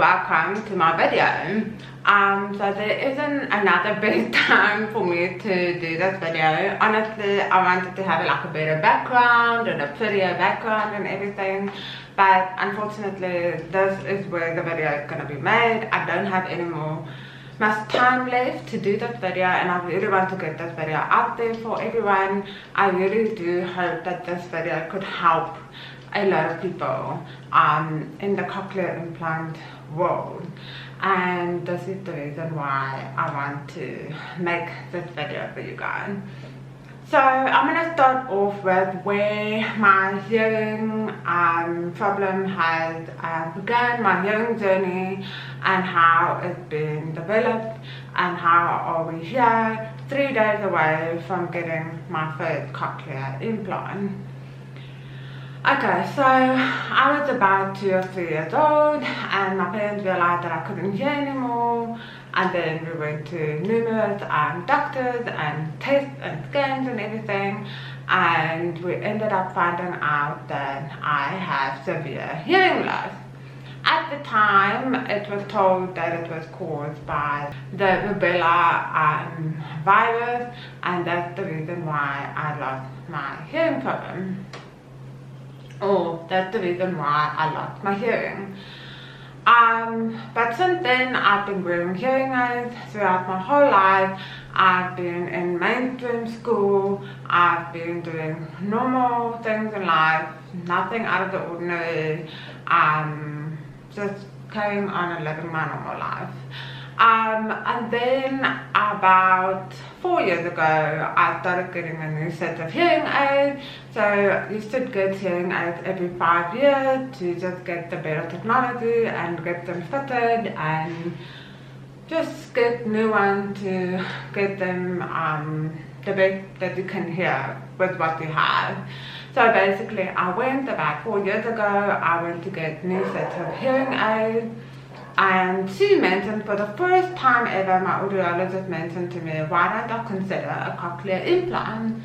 welcome to my video. So there isn't another better time for me to do this video. Honestly, I wanted to have like a better background and a prettier background and everything, but unfortunately this is where the video is going to be made. I don't have any more much time left to do this video, and I really want to get this video out there for everyone. I really do hope that this video could help a lot of people in the cochlear implant world, and this is the reason why I want to make this video for you guys. So I'm going to start off with where my hearing problem has begun, my hearing journey, and how it's been developed, and how are we here 3 days away from getting my first cochlear implant. Okay, so I was about 2 or 3 years old, and my parents realized that I couldn't hear anymore, and then we went to numerous doctors and tests and scans and everything, and we ended up finding out that I have severe hearing loss. At the time, it was told that it was caused by the rubella virus, and that's the reason why I lost my hearing problem. Oh, that's the reason why I lost my hearing. But since then, I've been wearing hearing aids throughout my whole life. I've been in mainstream school. I've been doing normal things in life, nothing out of the ordinary. Just carrying on and living my normal life. And then about 4 years ago, I started getting a new set of hearing aids. So you should get hearing aids every 5 years to just get the better technology and get them fitted, and just get new ones to get them the best that you can hear with what you have. So basically, I went about 4 years ago, I went to get new sets of hearing aids. And she mentioned, for the first time ever, my audiologist mentioned to me, why don't I consider a cochlear implant?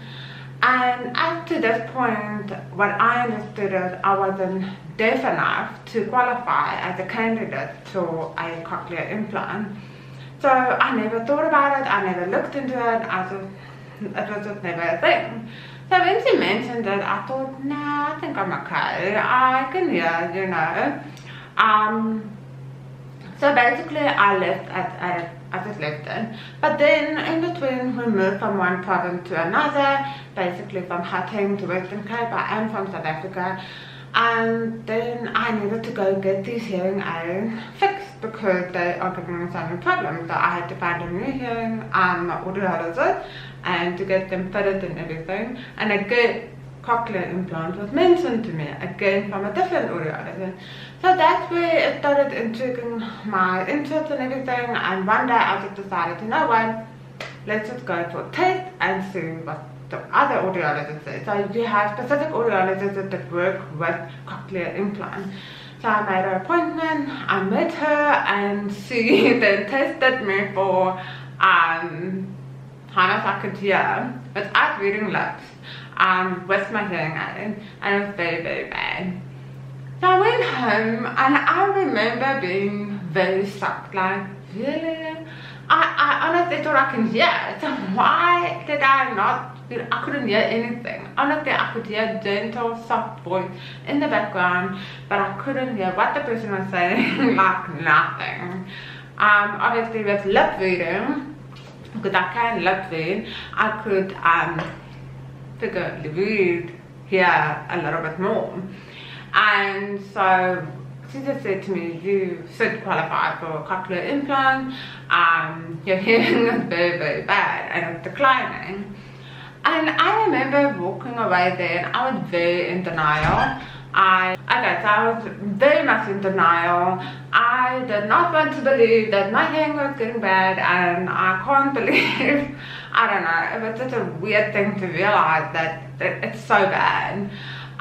And up to this point, what I understood is I wasn't deaf enough to qualify as a candidate for a cochlear implant. So I never thought about it, I never looked into it, it was just never a thing. So when she mentioned it, I thought, nah, I think I'm okay, I can hear, you know. So basically, I just left it. But then in between, we moved from one province to another, basically from Gauteng to Western Cape. I am from South Africa. And then I needed to go and get these hearing aids fixed because they are giving me so many problems. So I had to find a new hearing audiologist and to get them fitted and everything. And again, cochlear implant was mentioned to me again from a different audiologist. So that's where it started intriguing my interest and everything, and one day I just decided, you know what, let's just go for a test and see what the other audiologist says. So you have specific audiologists that work with cochlear implant. So I made an appointment, I met her, and she then tested me for how much I could hear without reading lips. With my hearing aid, and it was very, very bad. So I went home, and I remember being very shocked, like, really? I honestly thought I can hear, so why did I not, I couldn't hear anything. Honestly, I could hear gentle, soft voice in the background, but I couldn't hear what the person was saying, like nothing. Obviously with lip reading, because I can lip read, I could read here a little bit more. And so she just said to me, you should qualify for a cochlear implant. Your hearing is very, very bad and it's declining. And I remember walking away there, and I was very in denial. So I was very much in denial. I did not want to believe that my hearing was getting bad, and I can't believe, I don't know, it was such a weird thing to realize that it's so bad.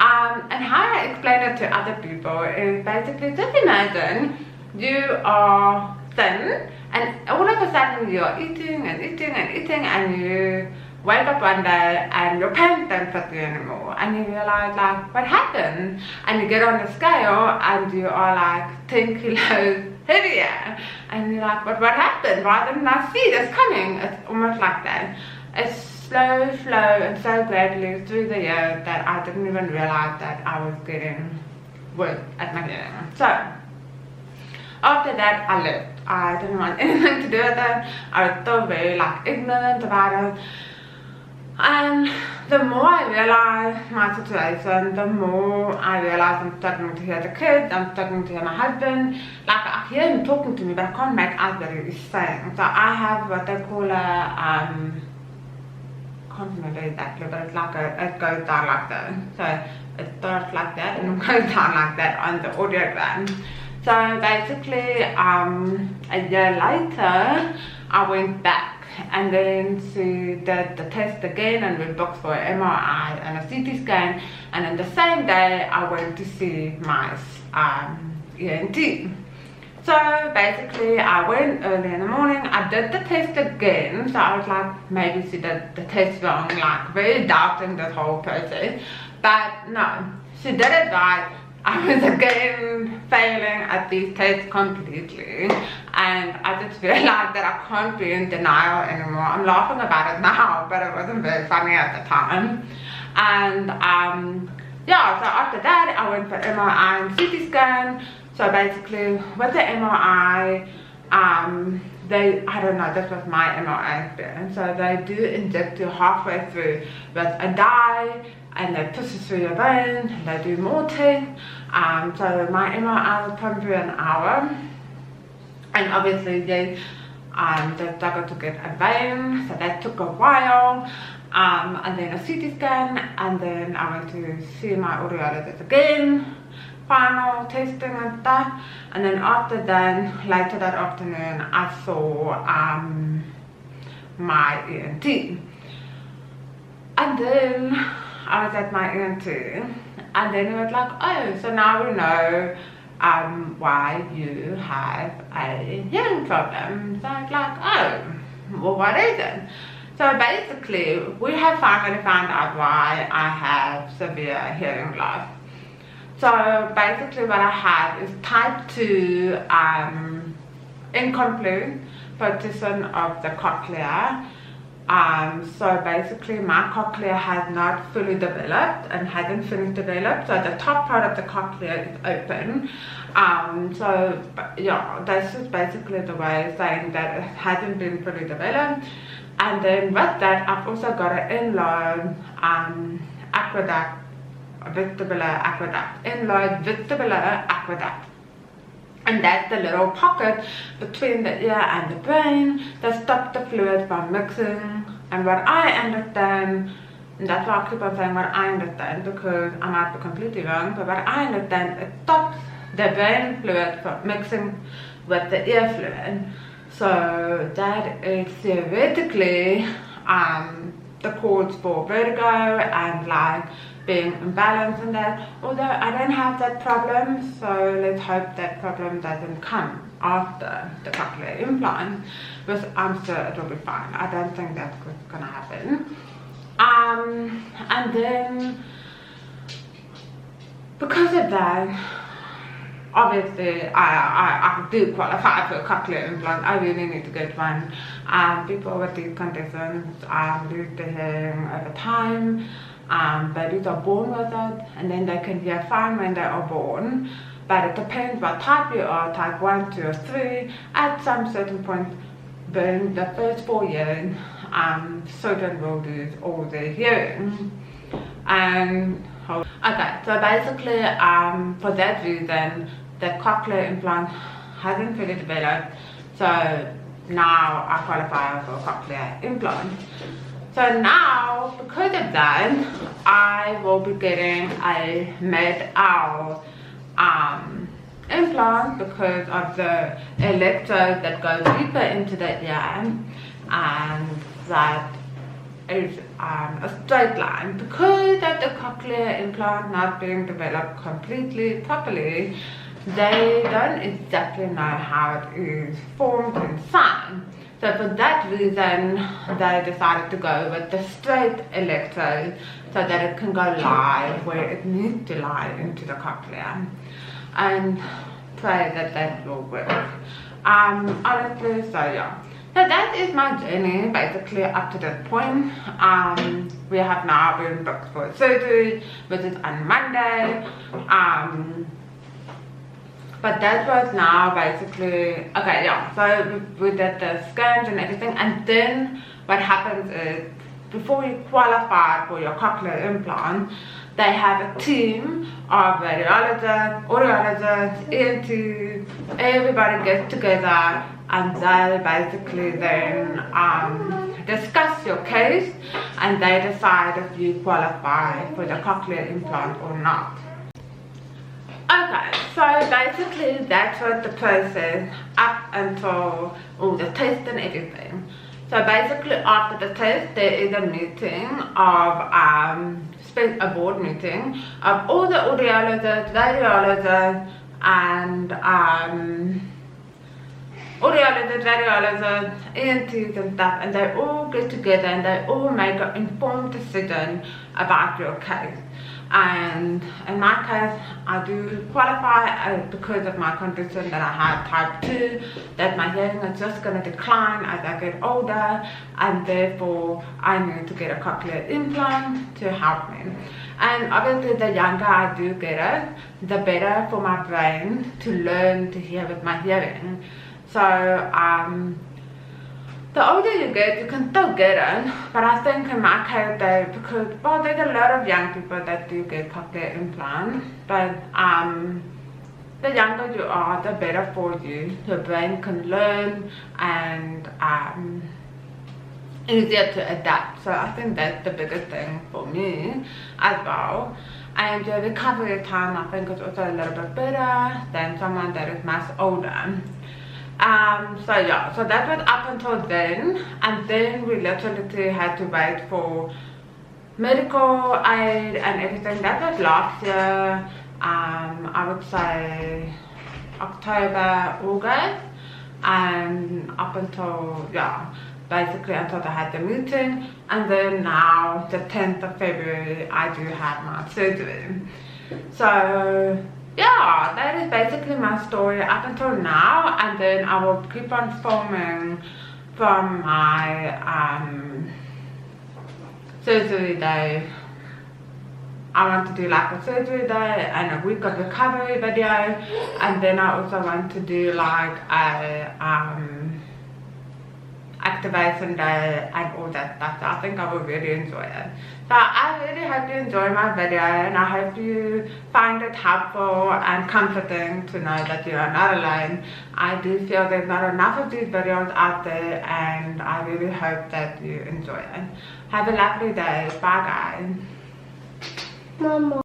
And how I explain it to other people is basically, just imagine you are thin, and all of a sudden you are eating and eating and eating, and you wake up one day and your pants don't fit you anymore, and you realize, like, what happened? And you get on the scale and you are like 10 kilos heavier. And you're like, but what happened? Why didn't I see this coming? It's almost like that. It's slow and so gradually through the year that I didn't even realize that I was getting worse at my hearing. So after that I left. I didn't want anything to do with it. I was still very like ignorant about it. And the more I realized my situation, the more I realized I'm struggling to hear the kids, I'm struggling to hear my husband. Like I hear him talking to me, but I can't make out what he's saying. So I have what they call a I can't remember exactly, but it's like it goes down like that. So it starts like that and it goes down like that on the audiogram. So basically, a year later, I went back and then she did the test again, and we booked for an MRI and a CT scan. And then the same day, I went to see my ENT. So basically, I went early in the morning. I did the test again. So I was like, maybe she did the test wrong, like very doubting this whole process. But no, she did it right. I was again failing at these tests completely, and I just realized that I can't be in denial anymore. I'm laughing about it now, but it wasn't very funny at the time. And yeah, so after that I went for MRI and CT scan. So basically with the MRI, I don't know, this was my MRI experience. So they do inject you halfway through with a dye, and they push it through your vein, and they do more tests. So my MRI was probably an hour, and obviously they struggled to get a vein, so that took a while. And then a CT scan, and then I went to see my audiologist again, final testing and stuff. And then after that, later that afternoon, I saw my ENT. And then I was at my ENT, and then he was like, oh, so now we know why you have a hearing problem. So I was like, oh, well, what is it? So basically, we have finally found out why I have severe hearing loss. So basically what I have is type 2 incomplete partition of the cochlea. So basically my cochlea has not fully developed and hasn't finished developed. So the top part of the cochlea is open. So yeah, that's just basically the way of saying that it hasn't been fully developed. And then with that, I've also got an inload aqueduct, vestibular aqueduct, inload vestibular aqueduct. And that's the little pocket between the ear and the brain that stops the fluid from mixing. And what I understand, and that's why I keep on saying what I understand, because I might be completely wrong, but what I understand, it stops the brain fluid from mixing with the ear fluid. So that is theoretically the cause for vertigo and like being imbalanced and that. Although I don't have that problem, so let's hope that problem doesn't come after the cochlear implant, but I'm sure it will be fine. I don't think that's gonna happen. And then because of that, obviously I do qualify for a cochlear implant. I really need to get one. People with these conditions lose their hearing over time. Babies are born with it, and then they can hear fine when they are born, but it depends what type you are, type 1, 2 or 3. At some certain point during the first 4 years, children will lose all their hearing. And okay, so basically for that reason the cochlear implant hasn't fully developed, so now I qualify for a cochlear implant. So now, because of that, I will be getting a mid-owl implant because of the electrodes that go deeper into the ear, and that is a straight line. Because of the cochlear implant not being developed completely properly, they don't exactly know how it is formed inside. So for that reason, they decided to go with the straight electrode so that it can go live where it needs to lie into the cochlea. And pray that that will work. Honestly, so yeah. So that is my journey basically up to that point. We have now been booked for surgery, which is on Monday. But that was now basically, okay, yeah, so we did the scans and everything, and then what happens is, before you qualify for your cochlear implant, they have a team of radiologists, audiologists, ENTs, everybody gets together, and they basically then discuss your case, and they decide if you qualify for the cochlear implant or not. Okay, so basically that's what the process up until all the tests and everything. So basically after the test there is a meeting of a board meeting of all the audiologists, radiologists, and radiologists, ENTs and stuff, and they all get together and they all make an informed decision about your case. And in my case, I do qualify because of my condition that I have type 2, that my hearing is just going to decline as I get older, and therefore I need to get a cochlear implant to help me. And obviously the younger I do get it, the better for my brain to learn to hear with my hearing. So the older you get, you can still get it, but I think in my case though, because, well, there's a lot of young people that do get cochlear implants, but the younger you are, the better for you. Your brain can learn, and easier to adapt. So I think that's the biggest thing for me as well. And the recovery time, I think, is also a little bit better than someone that is much older. So yeah, so that was up until then, and then we literally had to wait for medical aid and everything. That was last year, I would say October, August, and up until, yeah, basically until I had the meeting, and then now the 10th of February I do have my surgery. So yeah, that is basically my story up until now, and then I will keep on filming from my surgery day. I want to do like a surgery day and a week of recovery video, and then I also want to do like a activation day and all that stuff. So I think I will really enjoy it. So I really hope you enjoy my video, and I hope you find it helpful and comforting to know that you are not alone. I do feel there's not enough of these videos out there, and I really hope that you enjoy it. Have a lovely day. Bye guys. Mama.